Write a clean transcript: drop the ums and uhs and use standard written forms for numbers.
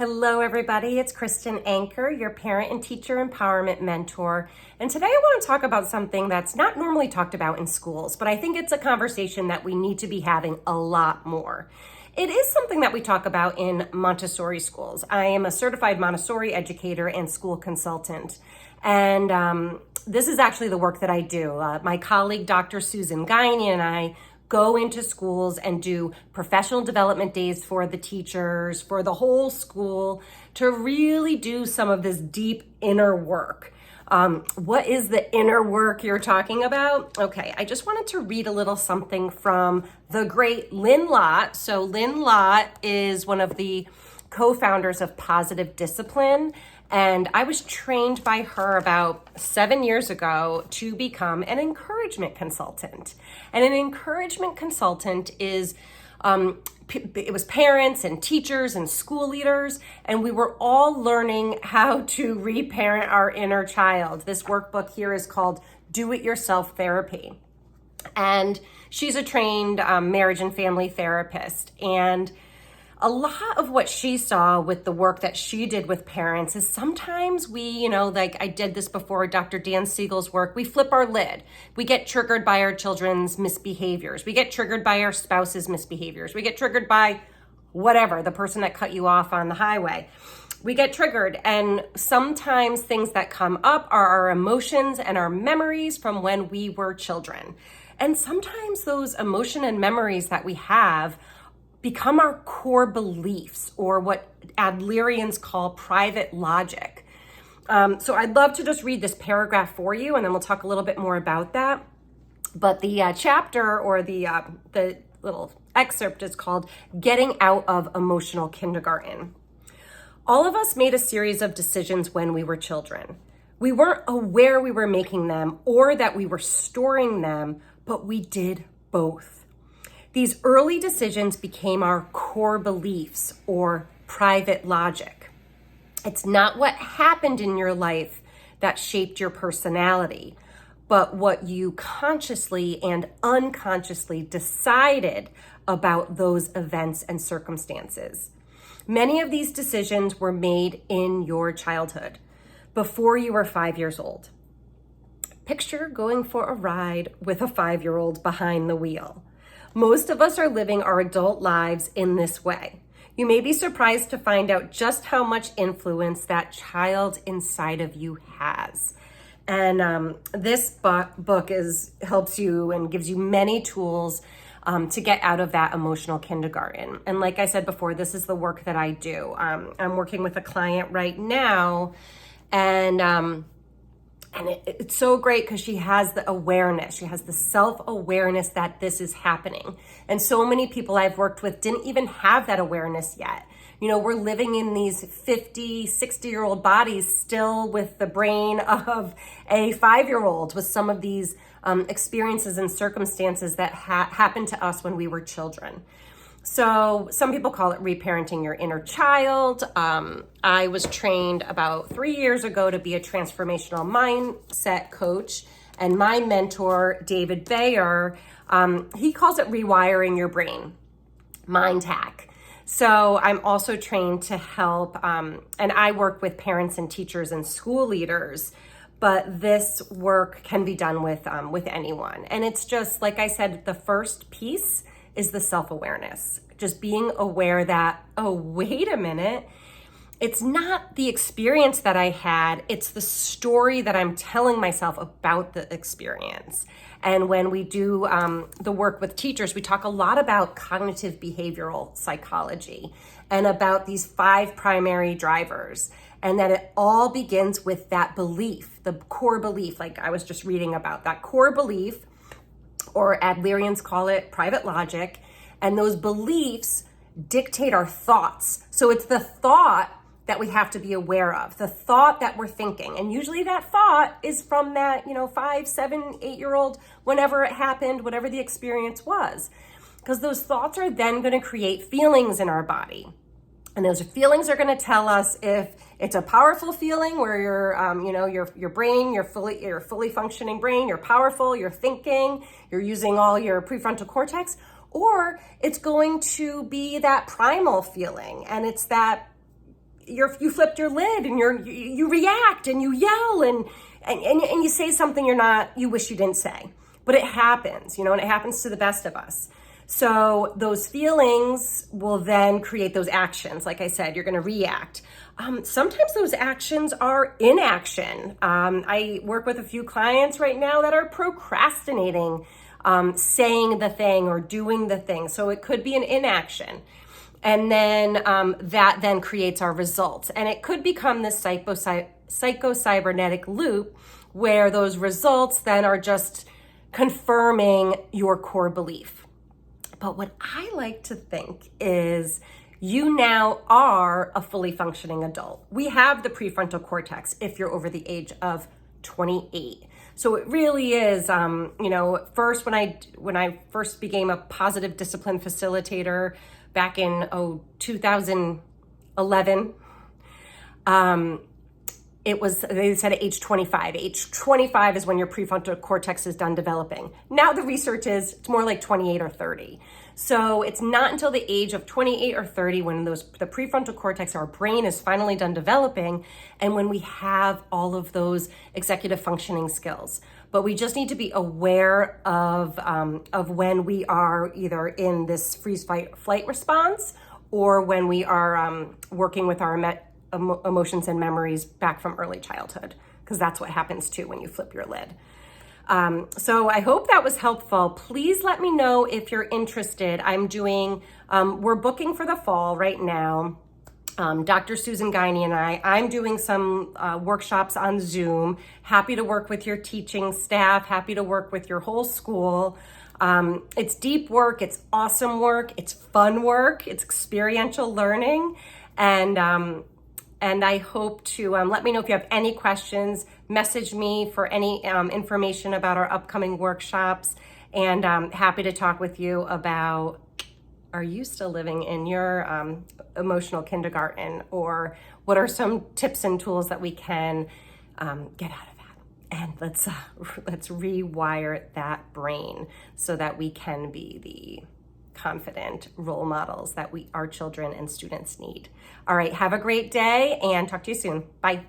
Hello, everybody. It's Kristen Anker, your parent and teacher empowerment mentor. And today I want to talk about something that's not normally talked about in schools, but I think it's a conversation that we need to be having a lot more. It is something that we talk about in Montessori schools. I am a certified Montessori educator and school consultant. And this is actually the work that I do. My colleague, Dr. Susan Guiney, and I go into schools and do professional development days for the teachers, for the whole school, to really do some of this deep inner work. What is the inner work you're talking about? Okay, I just wanted to read a little something from the great Lynn Lott. So Lynn Lott is one of the co-founders of Positive Discipline. And I was trained by her about 7 years ago to become an encouragement consultant. And an encouragement consultant is, it was parents and teachers and school leaders, and we were all learning how to reparent our inner child. This workbook here is called Do It Yourself Therapy. And she's a trained marriage and family therapist. And a lot of what she saw with the work that she did with parents is sometimes we, like I did this before, Dr. Dan Siegel's work, we flip our lid. We get triggered by our children's misbehaviors. We get triggered by our spouse's misbehaviors. We get triggered by whatever, the person that cut you off on the highway. We get triggered, and sometimes things that come up are our emotions and our memories from when we were children. And sometimes those emotion and memories that we have become our core beliefs, or what Adlerians call private logic. So I'd love to just read this paragraph for you, and then we'll talk a little bit more about that. But the chapter, or the little excerpt, is called Getting Out of Emotional Kindergarten. All of us made a series of decisions when we were children. We weren't aware we were making them or that we were storing them, but we did both. These early decisions became our core beliefs, or private logic. It's not what happened in your life that shaped your personality, but what you consciously and unconsciously decided about those events and circumstances. Many of these decisions were made in your childhood, before you were 5 years old. Picture going for a ride with a 5-year-old behind the wheel. Most of us are living our adult lives in this way. You may be surprised to find out just how much influence that child inside of you has. And this book helps you and gives you many tools to get out of that emotional kindergarten. And like I said before, this is the work that I do. I'm working with a client right now, and it's so great because she has the awareness. She has the self-awareness that this is happening. And so many people I've worked with didn't even have that awareness yet. We're living in these 50, 60-year-old bodies still with the brain of a 5-year-old, with some of these experiences and circumstances that happened to us when we were children. So some people call it reparenting your inner child. I was trained about 3 years ago to be a transformational mindset coach. And my mentor, David Bayer, he calls it rewiring your brain, mind hack. So I'm also trained to help, and I work with parents and teachers and school leaders, but this work can be done with anyone. And it's just, like I said, the first piece is the self-awareness. Just being aware that, oh, wait a minute, it's not the experience that I had, it's the story that I'm telling myself about the experience. And when we do the work with teachers, we talk a lot about cognitive behavioral psychology and about these 5 primary drivers, and that it all begins with that belief, the core belief, like I was just reading about, that core belief, or Adlerians call it private logic, and those beliefs dictate our thoughts. So it's the thought that we have to be aware of, the thought that we're thinking. And usually that thought is from that, 5, 7, 8-year-old, whenever it happened, whatever the experience was. Because those thoughts are then going to create feelings in our body. And those feelings are going to tell us if it's a powerful feeling where your brain, your fully functioning brain, you're powerful, you're thinking, you're using all your prefrontal cortex, or it's going to be that primal feeling, and it's that you flipped your lid and you react and you yell and you say something you wish you didn't say. But it happens, and it happens to the best of us. So those feelings will then create those actions. Like I said, you're going to react. Sometimes those actions are inaction. I work with a few clients right now that are procrastinating, saying the thing or doing the thing. So it could be an inaction. And then that then creates our results. And it could become this psychocybernetic loop where those results then are just confirming your core belief. But what I like to think is you now are a fully functioning adult. We have the prefrontal cortex if you're over the age of 28. So it really is, first when I first became a positive discipline facilitator back in 2011, they said at age 25. Age 25 is when your prefrontal cortex is done developing. Now the research is it's more like 28 or 30. So it's not until the age of 28 or 30 when the prefrontal cortex, our brain, is finally done developing, and when we have all of those executive functioning skills. But we just need to be aware of when we are either in this freeze, fight, flight response, or when we are working with our emotions and memories back from early childhood, because that's what happens too when you flip your lid. So I hope that was helpful. Please let me know if you're interested. We're booking for the fall right now. Dr. Susan Guiney and I'm doing some workshops on Zoom. Happy to work with your teaching staff, happy to work with your whole school. It's deep work, it's awesome work, it's fun work, it's experiential learning. And I hope to let me know if you have any questions. Message me for any information about our upcoming workshops. And happy to talk with you about, are you still living in your emotional kindergarten? Or what are some tips and tools that we can get out of that? And let's rewire that brain so that we can be the confident role models that our children and students need. All right, have a great day and talk to you soon. Bye.